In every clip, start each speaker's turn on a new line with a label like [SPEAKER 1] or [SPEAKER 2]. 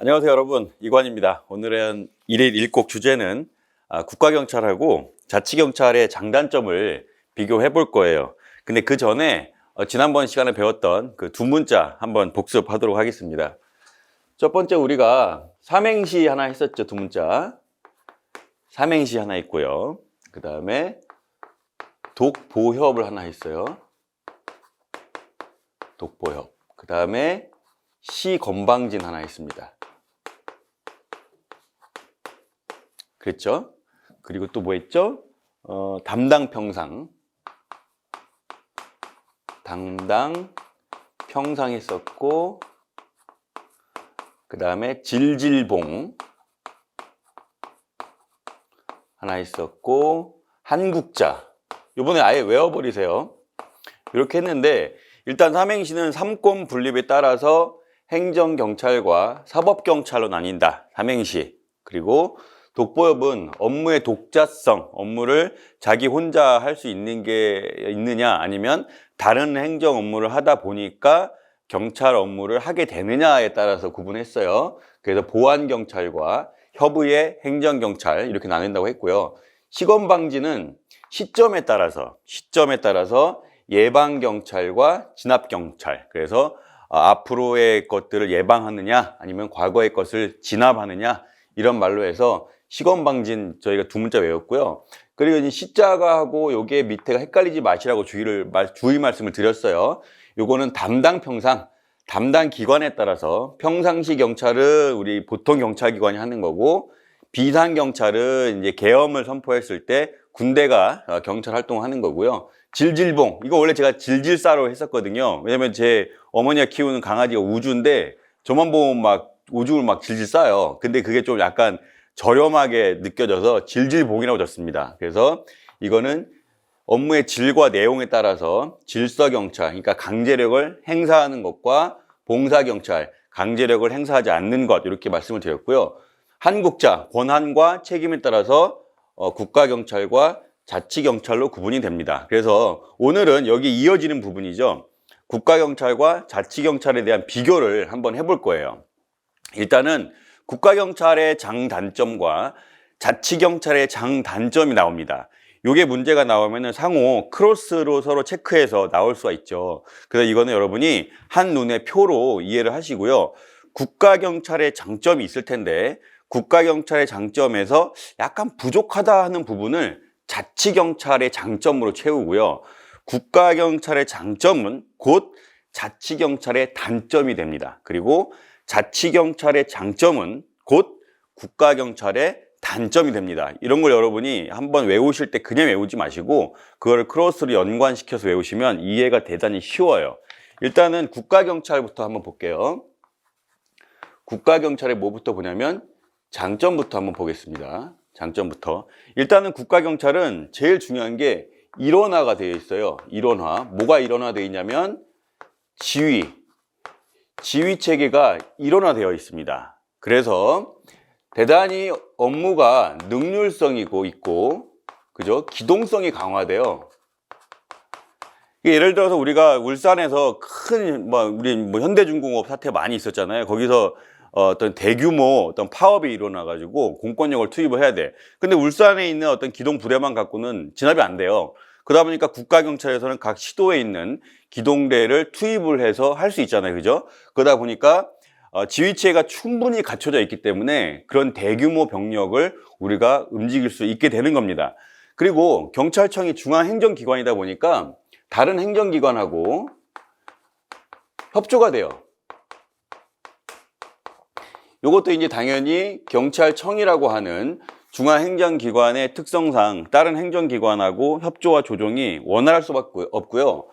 [SPEAKER 1] 안녕하세요 여러분, 이관입니다. 오늘은 1일 1곡 주제는 국가경찰하고 자치경찰의 장단점을 비교해 볼 거예요. 근데 그 전에 지난번 시간에 배웠던 그 두 문자 한번 복습하도록 하겠습니다. 첫 번째, 우리가 삼행시 하나 했었죠. 두 문자 삼행시 하나 있고요. 그 다음에 독보협을 하나 했어요. 독보협. 그 다음에 시건방진 하나 있습니다. 그랬죠? 그리고 또 뭐 했죠? 담당평상 했었고, 그 다음에 질질봉 하나 있었고, 한국자. 요번에 아예 외워버리세요. 이렇게 했는데, 일단 삼행시는 삼권 분립에 따라서 행정경찰과 사법경찰로 나뉜다. 삼행시. 그리고 독보협은 업무의 독자성, 업무를 자기 혼자 할 수 있는 게 있느냐, 아니면 다른 행정 업무를 하다 보니까 경찰 업무를 하게 되느냐에 따라서 구분했어요. 그래서 보안경찰과 협의의 행정경찰 이렇게 나눈다고 했고요. 시건방지는 시점에 따라서 예방경찰과 진압경찰. 그래서 앞으로의 것들을 예방하느냐 아니면 과거의 것을 진압하느냐, 이런 말로 해서 시건방진 저희가 두 문자 외웠고요. 그리고 이제 시자가 요게 밑에가 헷갈리지 마시라고 주의 말씀을 드렸어요. 요거는 담당평상, 담당 기관에 따라서 평상시 경찰은 우리 보통 경찰기관이 하는 거고, 비상경찰은 이제 계엄을 선포했을 때 군대가 경찰 활동을 하는 거고요. 질질봉, 이거 원래 제가 질질사로 했었거든요. 왜냐면 제 어머니가 키우는 강아지가 우주인데 저만 보면 막 우주를 막 질질 싸요. 근데 그게 좀 약간 저렴하게 느껴져서 질질봉이라고 졌습니다. 그래서 이거는 업무의 질과 내용에 따라서 질서경찰, 그러니까 강제력을 행사하는 것과 봉사경찰, 강제력을 행사하지 않는 것, 이렇게 말씀을 드렸고요. 한국자, 권한과 책임에 따라서 국가경찰과 자치경찰로 구분이 됩니다. 그래서 오늘은 여기 이어지는 부분이죠. 국가경찰과 자치경찰에 대한 비교를 한번 해볼 거예요. 일단은 국가경찰의 장단점과 자치경찰의 장단점이 나옵니다. 요게 문제가 나오면은 상호 크로스로 서로 체크해서 나올 수가 있죠. 그래서 이거는 여러분이 한눈에 표로 이해를 하시고요. 국가경찰의 장점이 있을 텐데, 국가경찰의 장점에서 약간 부족하다 하는 부분을 자치경찰의 장점으로 채우고요. 국가경찰의 장점은 곧 자치경찰의 단점이 됩니다. 그리고 자치경찰의 장점은 곧 국가경찰의 단점이 됩니다. 이런 걸 여러분이 한번 외우실 때 그냥 외우지 마시고 그걸 크로스로 연관시켜서 외우시면 이해가 대단히 쉬워요. 일단은 국가경찰부터 한번 볼게요. 국가경찰의 뭐부터 보냐면 장점부터 한번 보겠습니다. 장점부터. 일단은 국가경찰은 제일 중요한 게 일원화가 되어 있어요. 일원화. 뭐가 일원화되어 있냐면 지휘 체계가 일원화되어 있습니다. 그래서 대단히 업무가 능률성이고 있고, 그죠? 기동성이 강화돼요. 예를 들어서 우리가 울산에서 우리 현대중공업 사태 많이 있었잖아요. 거기서 어떤 대규모 어떤 파업이 일어나가지고 공권력을 투입을 해야 돼. 근데 울산에 있는 어떤 기동 부대만 갖고는 진압이 안 돼요. 그러다 보니까 국가경찰에서는 각 시도에 있는 기동대를 투입을 해서 할 수 있잖아요. 그죠? 그러다 보니까 지휘체가 충분히 갖춰져 있기 때문에 그런 대규모 병력을 우리가 움직일 수 있게 되는 겁니다. 그리고 경찰청이 중앙행정기관이다 보니까 다른 행정기관하고 협조가 돼요. 이것도 이제 당연히 경찰청이라고 하는 중앙행정기관의 특성상 다른 행정기관하고 협조와 조정이 원활할 수밖에 없고요.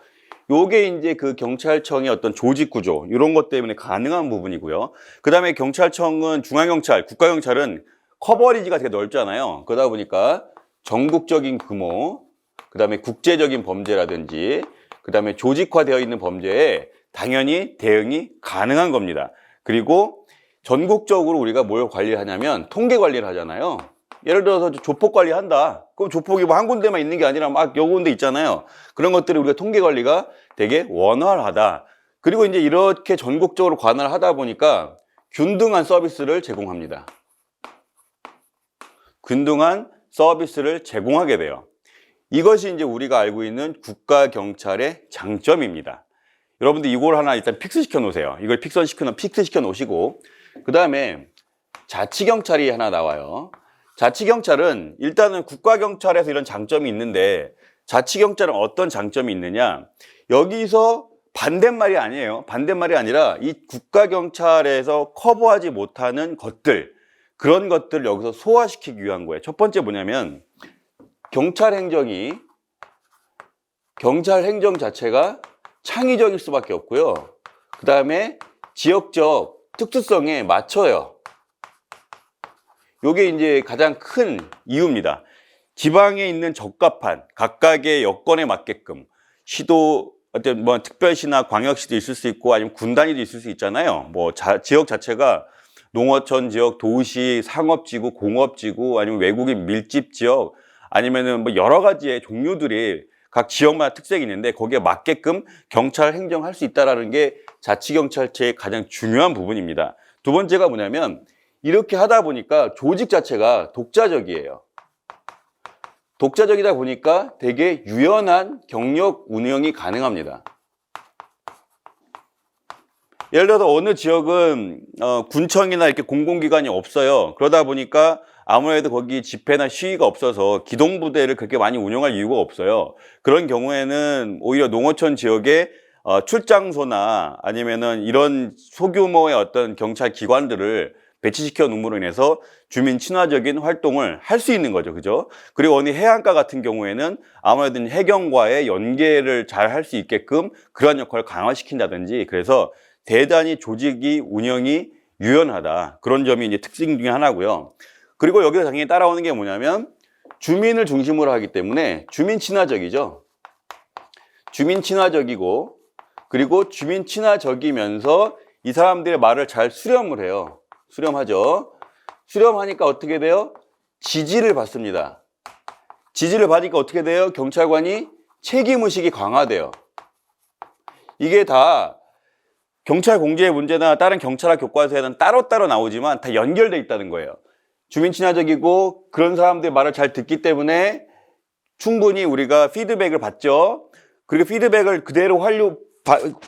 [SPEAKER 1] 요게 이제 그 경찰청의 어떤 조직 구조, 이런 것 때문에 가능한 부분이고요. 그 다음에 경찰청은 중앙경찰, 국가경찰은 커버리지가 되게 넓잖아요. 그러다 보니까 전국적인 규모, 그 다음에 국제적인 범죄라든지, 그 다음에 조직화되어 있는 범죄에 당연히 대응이 가능한 겁니다. 그리고 전국적으로 우리가 뭘 관리하냐면 통계 관리를 하잖아요. 예를 들어서 조폭 관리한다. 그럼 조폭이 뭐 한 군데만 있는 게 아니라 막 여러 군데 있잖아요. 그런 것들이 우리가 통계 관리가 되게 원활하다. 그리고 이제 이렇게 전국적으로 관할을 하다 보니까 균등한 서비스를 제공합니다. 균등한 서비스를 제공하게 돼요. 이것이 이제 우리가 알고 있는 국가경찰의 장점입니다. 여러분들 이걸 하나 일단 픽스시켜 놓으세요. 이걸 픽스시켜 놓으시고, 그 다음에 자치경찰이 하나 나와요. 자치경찰은 일단은 국가경찰에서 이런 장점이 있는데, 자치경찰은 어떤 장점이 있느냐? 여기서 반대말이 아니에요. 반대말이 아니라 이 국가경찰에서 커버하지 못하는 것들, 그런 것들을 여기서 소화시키기 위한 거예요. 첫 번째 뭐냐면 경찰 행정 자체가 창의적일 수밖에 없고요. 그 다음에 지역적 특수성에 맞춰요. 이게 이제 가장 큰 이유입니다. 지방에 있는 적합한 각각의 여건에 맞게끔 시도 어떤 뭐 특별시나 광역시도 있을 수 있고 아니면 군단위도 있을 수 있잖아요. 뭐 지역 자체가 농어촌 지역, 도시, 상업지구, 공업지구, 아니면 외국인 밀집 지역, 아니면은 뭐 여러 가지의 종류들이 각 지역마다 특색이 있는데 거기에 맞게끔 경찰 행정할 수 있다는 게 자치경찰제의 가장 중요한 부분입니다. 두 번째가 뭐냐면 이렇게 하다 보니까 조직 자체가 독자적이에요. 독자적이다 보니까 되게 유연한 경력 운영이 가능합니다. 예를 들어서 어느 지역은 군청이나 이렇게 공공기관이 없어요. 그러다 보니까 아무래도 거기 집회나 시위가 없어서 기동부대를 그렇게 많이 운영할 이유가 없어요. 그런 경우에는 오히려 농어촌 지역에 출장소나 아니면은 이런 소규모의 어떤 경찰 기관들을 배치시켜 놓음으로 인해서 주민 친화적인 활동을 할 수 있는 거죠. 그죠? 그리고 어느 해안가 같은 경우에는 아무래도 해경과의 연계를 잘 할 수 있게끔 그러한 역할을 강화시킨다든지, 그래서 대단히 조직이 운영이 유연하다. 그런 점이 이제 특징 중에 하나고요. 그리고 여기서 당연히 따라오는 게 뭐냐면 주민을 중심으로 하기 때문에 주민 친화적이죠. 주민 친화적이고, 그리고 주민 친화적이면서 이 사람들의 말을 잘 수렴을 해요. 수렴하죠. 수렴하니까 어떻게 돼요? 지지를 받습니다. 지지를 받으니까 어떻게 돼요? 경찰관이 책임의식이 강화돼요. 이게 다 경찰 공제의 문제나 다른 경찰학 교과서에는 따로따로 나오지만 다 연결돼 있다는 거예요. 주민 친화적이고 그런 사람들의 말을 잘 듣기 때문에 충분히 우리가 피드백을 받죠. 그리고 피드백을 그대로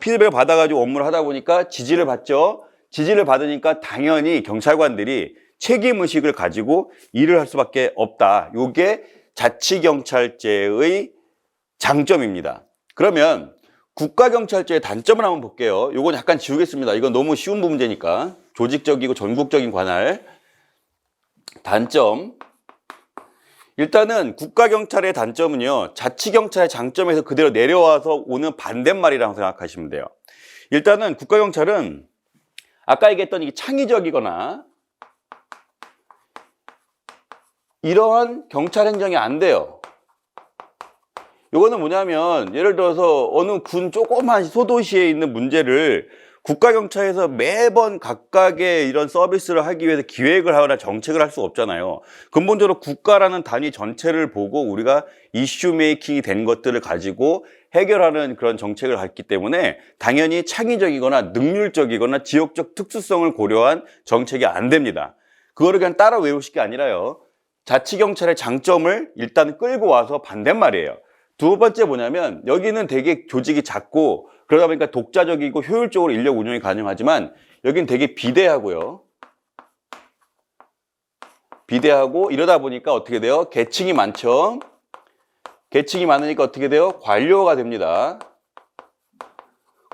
[SPEAKER 1] 피드백을 받아가지고 업무를 하다 보니까 지지를 받죠. 지지를 받으니까 당연히 경찰관들이 책임의식을 가지고 일을 할 수밖에 없다. 이게 자치경찰제의 장점입니다. 그러면 국가경찰제의 단점을 한번 볼게요. 이건 약간 지우겠습니다. 이건 너무 쉬운 문제니까. 조직적이고 전국적인 관할. 단점. 일단은 국가경찰의 단점은요, 자치경찰의 장점에서 그대로 내려와서 오는 반대말이라고 생각하시면 돼요. 일단은 국가경찰은 아까 얘기했던 이게 창의적이거나 이러한 경찰 행정이 안 돼요. 이거는 뭐냐면 예를 들어서 어느 군 조그만 소도시에 있는 문제를 국가경찰에서 매번 각각의 이런 서비스를 하기 위해서 기획을 하거나 정책을 할 수 없잖아요. 근본적으로 국가라는 단위 전체를 보고 우리가 이슈 메이킹이 된 것들을 가지고 해결하는 그런 정책을 했기 때문에 당연히 창의적이거나 능률적이거나 지역적 특수성을 고려한 정책이 안 됩니다. 그거를 그냥 따라 외우실 게 아니라요, 자치경찰의 장점을 일단 끌고 와서 반대말이에요. 두 번째 뭐냐면 여기는 되게 조직이 작고 그러다 보니까 독자적이고 효율적으로 인력 운영이 가능하지만 여기는 되게 비대하고요. 비대하고 이러다 보니까 어떻게 돼요? 계층이 많죠. 계층이 많으니까 어떻게 돼요? 관료화가 됩니다.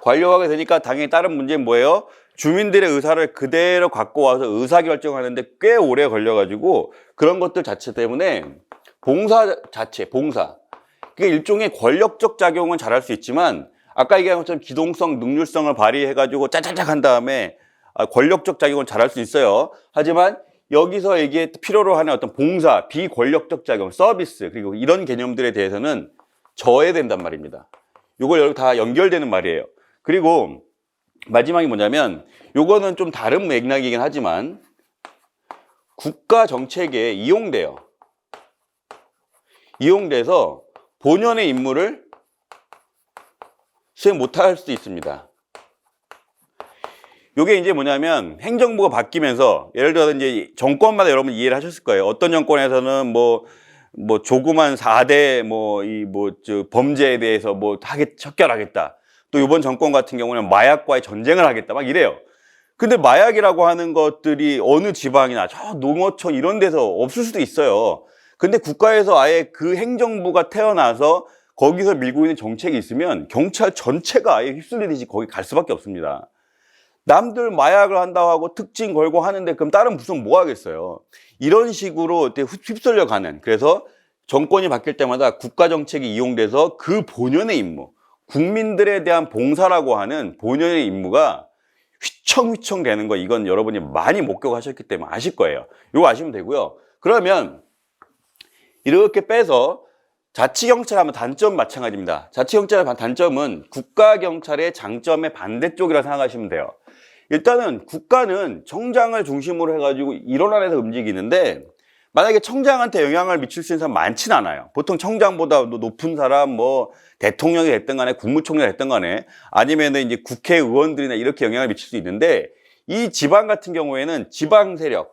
[SPEAKER 1] 관료화가 되니까 당연히 다른 문제는 뭐예요? 주민들의 의사를 그대로 갖고 와서 의사결정하는데 꽤 오래 걸려가지고 그런 것들 자체 때문에 봉사. 그게 일종의 권력적 작용은 잘할 수 있지만 아까 얘기한 것처럼 기동성, 능률성을 발휘해가지고 짜자작 한 다음에 권력적 작용은 잘할 수 있어요. 하지만 여기서 필요로 하는 어떤 봉사, 비권력적 작용, 서비스, 그리고 이런 개념들에 대해서는 저해된단 말입니다. 이걸 여기 다 연결되는 말이에요. 그리고 마지막이 뭐냐면 요거는 좀 다른 맥락이긴 하지만 국가 정책에 이용돼요. 이용돼서 본연의 임무를 수행 못할 수도 있습니다. 요게 이제 뭐냐면 행정부가 바뀌면서 예를 들어서 이제 정권마다 여러분 이해를 하셨을 거예요. 어떤 정권에서는 뭐 조그만 4대 범죄에 대해서 척결하겠다. 또 이번 정권 같은 경우는 마약과의 전쟁을 하겠다. 막 이래요. 근데 마약이라고 하는 것들이 어느 지방이나 저 농어촌 이런 데서 없을 수도 있어요. 근데 국가에서 아예 그 행정부가 태어나서 거기서 밀고 있는 정책이 있으면 경찰 전체가 아예 휩쓸리듯이 거기 갈 수밖에 없습니다. 남들 마약을 한다고 하고 특징 걸고 하는데 그럼 다른 부서는 뭐 하겠어요? 이런 식으로 휩쓸려 가는, 그래서 정권이 바뀔 때마다 국가 정책이 이용돼서 그 본연의 임무, 국민들에 대한 봉사라고 하는 본연의 임무가 휘청휘청 되는 거, 이건 여러분이 많이 목격하셨기 때문에 아실 거예요. 이거 아시면 되고요. 그러면 이렇게 빼서 자치경찰 하면 단점 마찬가지입니다. 자치경찰의 단점은 국가경찰의 장점의 반대쪽이라 생각하시면 돼요. 일단은 국가는 청장을 중심으로 해가지고 일원 안에서 움직이는데, 만약에 청장한테 영향을 미칠 수 있는 사람 많진 않아요. 보통 청장보다 높은 사람, 대통령이 됐든 간에 국무총리가 됐든 간에 아니면은 이제 국회의원들이나 이렇게 영향을 미칠 수 있는데, 이 지방 같은 경우에는 지방 세력에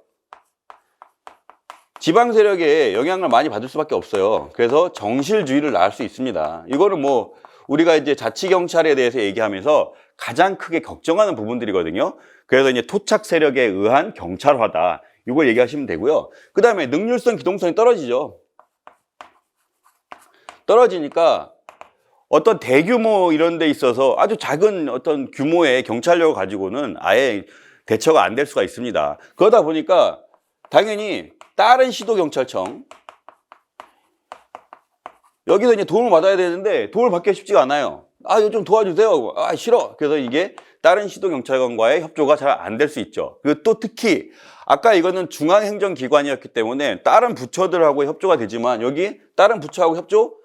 [SPEAKER 1] 영향을 많이 받을 수밖에 없어요. 그래서 정실주의를 낳을 수 있습니다. 이거는 우리가 이제 자치경찰에 대해서 얘기하면서 가장 크게 걱정하는 부분들이거든요. 그래서 이제 토착 세력에 의한 경찰화다. 이걸 얘기하시면 되고요. 그 다음에 능률성, 기동성이 떨어지죠. 떨어지니까 어떤 대규모 이런 데 있어서 아주 작은 어떤 규모의 경찰력을 가지고는 아예 대처가 안 될 수가 있습니다. 그러다 보니까 당연히 다른 시도경찰청, 여기서 이제 도움을 받아야 되는데 도움을 받기가 쉽지가 않아요. 이거 좀 도와주세요. 싫어. 그래서 이게 다른 시도경찰관과의 협조가 잘 안 될 수 있죠. 그리고 또 특히 아까 이거는 중앙행정기관이었기 때문에 다른 부처들하고 협조가 되지만 여기 다른 부처하고 협조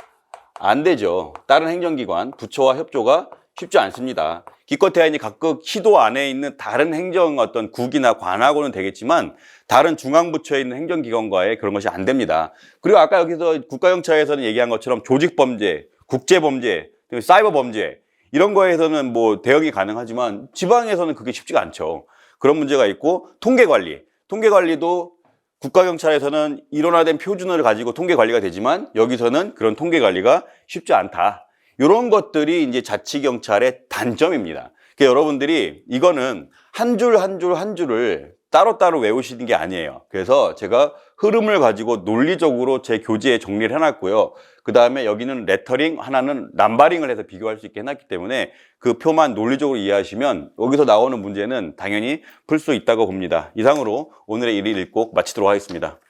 [SPEAKER 1] 안 되죠. 다른 행정기관, 부처와 협조가 쉽지 않습니다. 기껏해야 각각 시도 안에 있는 다른 행정 어떤 국이나 관하고는 되겠지만 다른 중앙부처에 있는 행정기관과의 그런 것이 안 됩니다. 그리고 아까 여기서 국가경찰에서는 얘기한 것처럼 조직범죄, 국제범죄, 사이버범죄 이런 거에서는 대응이 가능하지만 지방에서는 그게 쉽지가 않죠. 그런 문제가 있고, 통계관리도 국가경찰에서는 일원화된 표준을 가지고 통계관리가 되지만 여기서는 그런 통계관리가 쉽지 않다. 이런 것들이 이제 자치경찰의 단점입니다. 그러니까 여러분들이 이거는 한 줄을 따로따로 외우시는 게 아니에요. 그래서 제가 흐름을 가지고 논리적으로 제 교재에 정리를 해놨고요. 그 다음에 여기는 레터링, 하나는 남바링을 해서 비교할 수 있게 해놨기 때문에 그 표만 논리적으로 이해하시면 여기서 나오는 문제는 당연히 풀 수 있다고 봅니다. 이상으로 오늘의 1일 1곡 마치도록 하겠습니다.